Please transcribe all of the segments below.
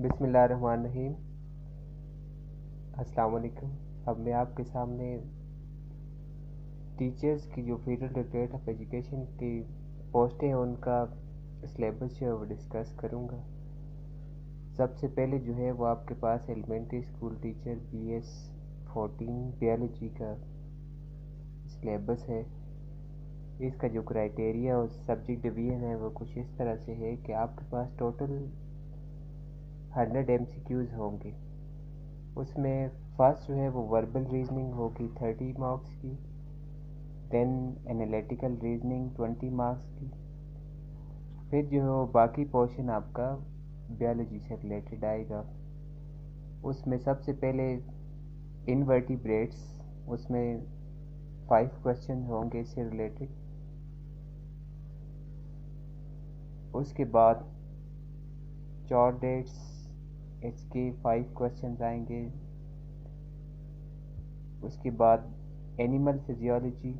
बिस्मिल्लाहिर्रहमानिर्रहीम। अस्सलाम वालेकुम। अब मैं आपके सामने टीचर्स की जो फेडरल डायरेक्टरेट ऑफ एजुकेशन की पोस्टें हैं उनका सिलेबस जो है वो डिस्कस करूँगा। सबसे पहले जो है वो आपके पास elementary school teacher BS 14 biology का सिलेबस है। इसका जो क्राइटेरिया और सब्जेक्ट डिवीज़न है वो कुछ इस तरह से है कि आपके पास टोटल 100 MCQs होंगे। उसमें फर्स्ट जो है वो वर्बल रीजनिंग होगी 30 मार्क्स की, देन एनालिटिकल रीजनिंग 20 मार्क्स की, फिर जो है वो बाकी पोर्शन आपका बायोलॉजी से रिलेटेड आएगा। उसमें सबसे पहले इनवर्टिब्रेट्स, उसमें 5 क्वेश्चन होंगे इससे रिलेटेड। उसके बाद चॉर्डेट्स, इसके 5 क्वेश्चन आएंगे। उसके बाद एनिमल फिजियोलॉजी,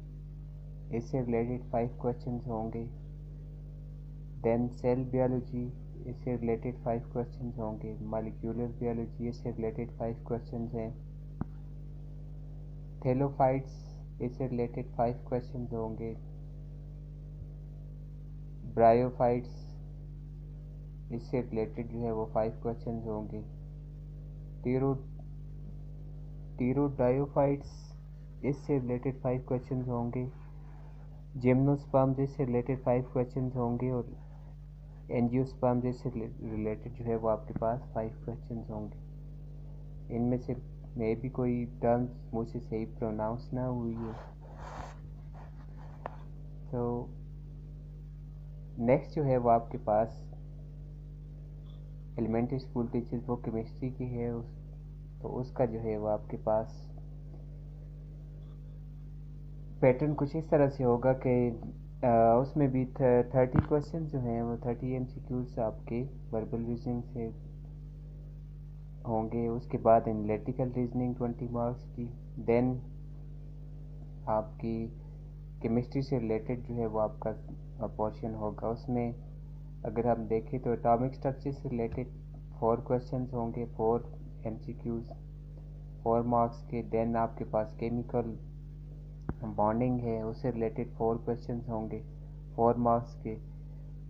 इससे रिलेटेड 5 क्वेश्चंस होंगे। देन सेल बायोलॉजी, इससे रिलेटेड 5 क्वेश्चंस होंगे। मॉलिक्यूलर बायोलॉजी, इससे रिलेटेड 5 क्वेश्चंस हैं। थैलोफाइट्स, इससे रिलेटेड 5 क्वेश्चंस होंगे। ब्रायोफाइट्स, इससे रिलेटेड जो है वो 5 क्वेश्चंस होंगे। टीरोडायोफाइट्स, इससे रिलेटेड 5 क्वेश्चंस होंगे। जिम्नोस्पर्म्स, इससे रिलेटेड 5 क्वेश्चंस होंगे। और एंजियोस्पर्म्स से रिलेटेड जो है वो आपके पास 5 क्वेश्चंस होंगे। इनमें से मे भी कोई टर्म्स मुझसे सही प्रोनाउंस ना हुई हो। तो नेक्स्ट जो है वो आपके पास एलिमेंट्री स्कूल टीचर्स वो केमिस्ट्री की है। तो उसका जो है वो आपके पास पैटर्न कुछ इस तरह से होगा कि उसमें भी 30 क्वेश्चन जो हैं वो 30 MCQs आपके वर्बल रीजनिंग से होंगे। उसके बाद एनालिटिकल रीजनिंग 20 मार्क्स की। देन आपकी केमिस्ट्री से रिलेटेड जो है वो आपका पोर्शन होगा। उसमें अगर हम देखें तो एटॉमिक स्ट्रक्चर से रिलेटेड 4 क्वेश्चंस होंगे, 4 MCQs 4 मार्क्स के। देन आपके पास केमिकल बॉन्डिंग है, उससे रिलेटेड 4 क्वेश्चंस होंगे 4 मार्क्स के।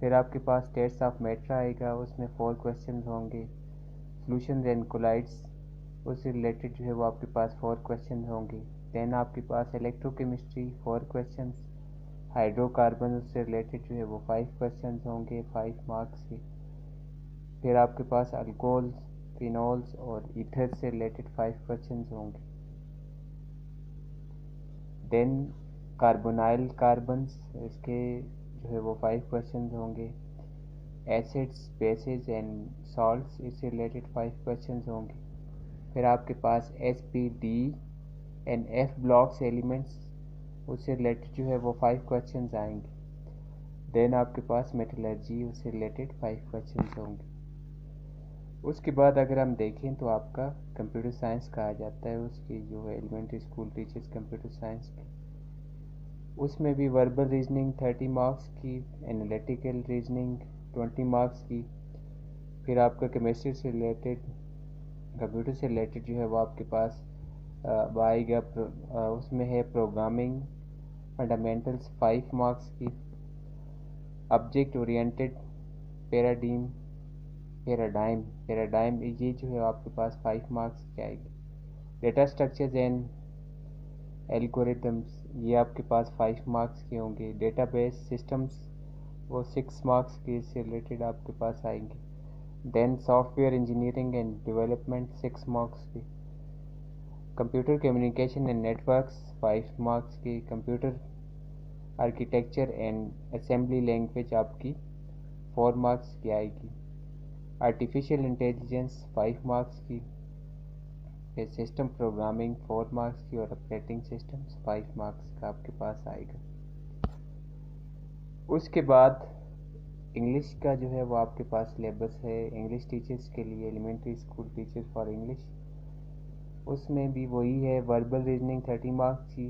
फिर आपके पास टेस्ट ऑफ मैटर आएगा, उसमें 4 क्वेश्चंस होंगे। सॉल्यूशंस एंड कोलाइड्स, उससे रिलेटेड जो है वो आपके पास 4 क्वेश्चन होंगे। देन आपके पास इलेक्ट्रोकेमिस्ट्री 4 क्वेश्चंस। हाइड्रोकार्बन, उससे रिलेटेड जो है वो 5 क्वेश्चंस होंगे 5 मार्क्स के। फिर आपके पास अल्कोहल्स, फिनॉल्स और ईथर से रिलेटेड 5 क्वेश्चंस होंगे। देन कार्बोनाइल कार्बन्स, इसके जो है वो 5 क्वेश्चंस होंगे। एसिड्स, बेसिस एंड सॉल्ट्स, इससे रिलेटेड 5 क्वेश्चंस होंगे। फिर आपके पास SPD and F blocks elements, उससे रिलेटेड जो है वो 5 क्वेश्चंस आएंगे। देन आपके पास मेटलर्जी, उससे रिलेटेड 5 क्वेश्चंस होंगे। उसके बाद अगर हम देखें तो आपका कंप्यूटर साइंस कहा जाता है उसकी जो है elementary school teachers computer science की। उसमें भी वर्बल रीजनिंग 30 मार्क्स की, एनालिटिकल रीजनिंग 20 मार्क्स की। फिर आपका केमिस्ट्री से रिलेटेड, कंप्यूटर से रिलेटेड जो है वो आपके पास आएगा। उसमें है प्रोग्रामिंग फंडामेंटल्स 5 मार्क्स की। ऑब्जेक्ट ओरिएंटेड पैराडाइम पैराडाइम ये जो है आपके पास 5 मार्क्स की आएगी। डेटा स्ट्रक्चर्स एंड एल्गोरिथम्स, ये आपके पास 5 मार्क्स के होंगे। डेटाबेस सिस्टम्स वो 6 मार्क्स के से रिलेटेड आपके पास आएंगे। Then software engineering and development 6 marks की। Computer communication and networks 5 marks की। Computer architecture and assembly language आपकी 4 मार्क्स की आएगी। आर्टिफिशियल इंटेलिजेंस 5 मार्क्स की। फिर सिस्टम प्रोग्रामिंग 4 मार्क्स की और ऑपरेटिंग सिस्टम्स 5 मार्क्स का आपके पास आएगा। उसके बाद इंग्लिश का जो है वो आपके पास सिलेबस है इंग्लिश टीचर्स के लिए, elementary school teachers for English. उसमें भी वही है, वर्बल रीजनिंग 30 मार्क्स की,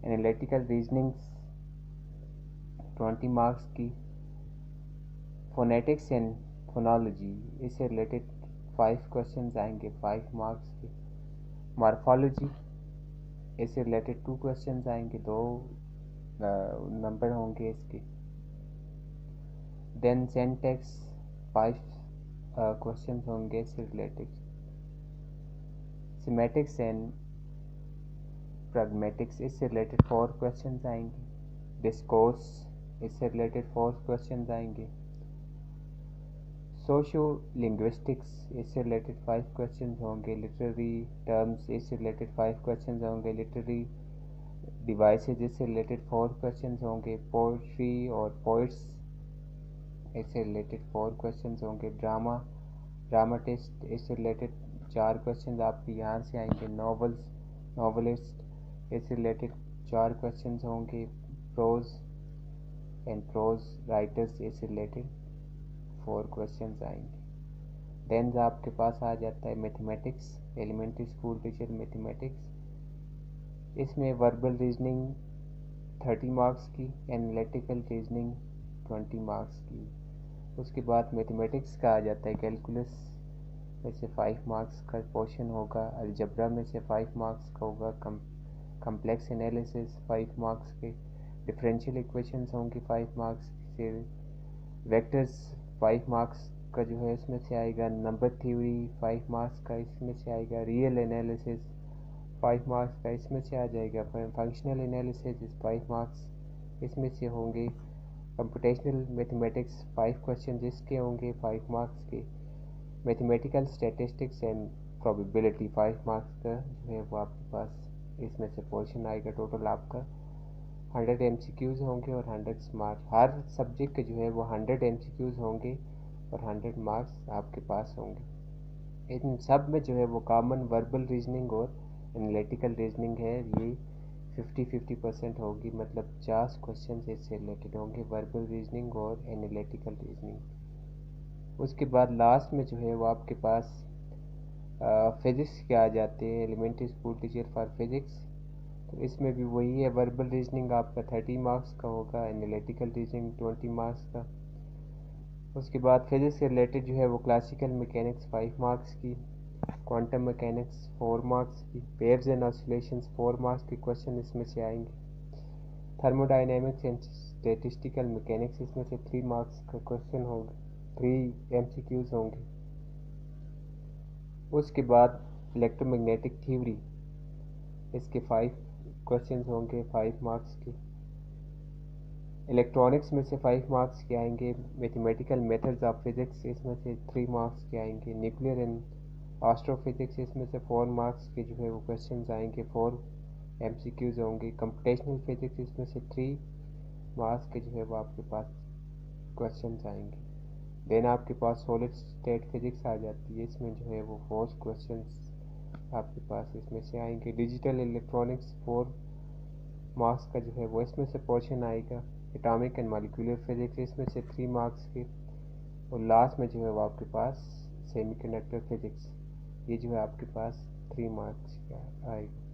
एनालिटिकल रीजनिंग 20 मार्क्स की, फोनेटिक्स एंड फोनोलॉजी, इससे रिलेटेड 5 क्वेश्चंस आएंगे 5 मार्क्स के। मॉर्फोलॉजी, इससे रिलेटेड 2 क्वेश्चंस आएंगे, 2 नंबर होंगे इसके। देन सिंटैक्स 5 क्वेश्चंस होंगे इससे रिलेटेड। सिमेटिक्स एंड प्रैग्मेटिक्स, इससे रिलेटेड 4 क्वेश्चंस आएंगे। डिस्कोर्स, इससे रिलेटेड 4 क्वेश्चंस आएंगे। सोशो लिंग्विस्टिक्स, इससे रिलेटेड 5 क्वेश्चंस होंगे। लिटरेरी टर्म्स, इससे रिलेटेड 5 क्वेश्चंस होंगे। लिटरेरी डिवाइसेज, इससे रिलेटेड 4 क्वेश्चंस होंगे। पोएट्री और पोइट्स, इससे रिलेटेड 4 क्वेश्चंस होंगे। ड्रामाटिस्ट, इससे रिलेटेड 4 क्वेश्चंस आपके यहाँ से आएंगे। नॉवलिस्ट, इससे रिलेटेड 4 क्वेश्चंस होंगे। प्रोज एंड प्रोज राइटर्स, इससे रिलेटेड 4 क्वेश्चंस आएंगे। देन आपके पास आ जाता है mathematics, elementary school teacher mathematics. इसमें वर्बल रीजनिंग 30 मार्क्स की, एनालिटिकल रीजनिंग 20 मार्क्स की। उसके बाद मैथमेटिक्स का आ जाता है कैलकुलस में से 5 मार्क्स का पोर्शन होगा। अलजब्रा में से 5 मार्क्स का होगा। कम्प्लेक्स एनालिसिस 5 मार्क्स के। डिफरेंशियल इक्वेशंस होंगी 5 मार्क्स के। वेक्टर्स 5 मार्क्स का जो है इसमें से आएगा। नंबर थ्योरी 5 मार्क्स का इसमें से आएगा। रियल एनालिसिस 5 मार्क्स का इसमें से आ जाएगा। फंक्शनल एनालिसिस 5 मार्क्स इसमें से होंगे। कंप्यूटेशनल मैथमेटिक्स 5 क्वेश्चन इसके होंगे 5 मार्क्स के। Mathematical statistics and probability 5 marks का जो है वो आपके पास इसमें से पोर्शन आएगा। टोटल आपका 100 MCQs होंगे और 100 मार्क्स। हर सब्जेक्ट के जो है वो 100 MCQs होंगे और 100 मार्क्स आपके पास होंगे। इन सब में जो है वो कॉमन वर्बल रीजनिंग और एनालिटिकल रीजनिंग है, ये 50-50% होगी, मतलब 50 क्वेश्चन इससे रिलेटेड होंगे, वर्बल रीजनिंग और एनालिटिकल रीजनिंग। उसके बाद लास्ट में जो है वो आपके पास फिज़िक्स के आ जाते हैं, elementary school teacher for physics. तो इसमें भी वही है, वर्बल रीजनिंग आपका 30 मार्क्स का होगा, एनालिटिकल रीजनिंग 20 मार्क्स का। उसके बाद फिज़िक्स से रिलेटेड जो है वो क्लासिकल मैकेनिक्स 5 मार्क्स की, क्वांटम मैकेनिक्स 4 मार्क्स की, वेव्स एंड ऑसिलेशंस 4 मार्क्स के क्वेश्चन इसमें से आएंगे। थर्मोडायनेमिक्स एंड स्टैटिस्टिकल मैकेनिक्स, इसमें से 3 मार्क्स का क्वेश्चन होगा, 3 MCQs होंगे। उसके बाद इलेक्ट्रोमैग्नेटिक थ्योरी, इसके 5 क्वेश्चंस होंगे 5 मार्क्स के। इलेक्ट्रॉनिक्स में से 5 मार्क्स के आएंगे। मैथमेटिकल मेथड्स ऑफ फिजिक्स, इसमें से 3 मार्क्स के आएंगे। न्यूक्लियर एंड एस्ट्रोफिजिक्स, इसमें से 4 मार्क्स के जो है वो क्वेश्चंस आएंगे, 4 MCQs होंगे। कंप्यूटेशनल फिजिक्स, इसमें से 3 मार्क्स के जो है वो आपके पास क्वेश्चंस आएंगे। देन आपके पास सॉलिड स्टेट फिजिक्स आ जाती है, इसमें जो है वो 4 क्वेश्चंस आपके पास इसमें से आएंगे। डिजिटल इलेक्ट्रॉनिक्स 4 मार्क्स का जो है वो इसमें से पोर्शन आएगा। एटॉमिक एंड मॉलिक्यूलर फिजिक्स, इसमें से 3 मार्क्स के। और लास्ट में जो है वो आपके पास सेमीकंडक्टर फिजिक्स, ये जो है आपके पास 3 मार्क्स का आएगा।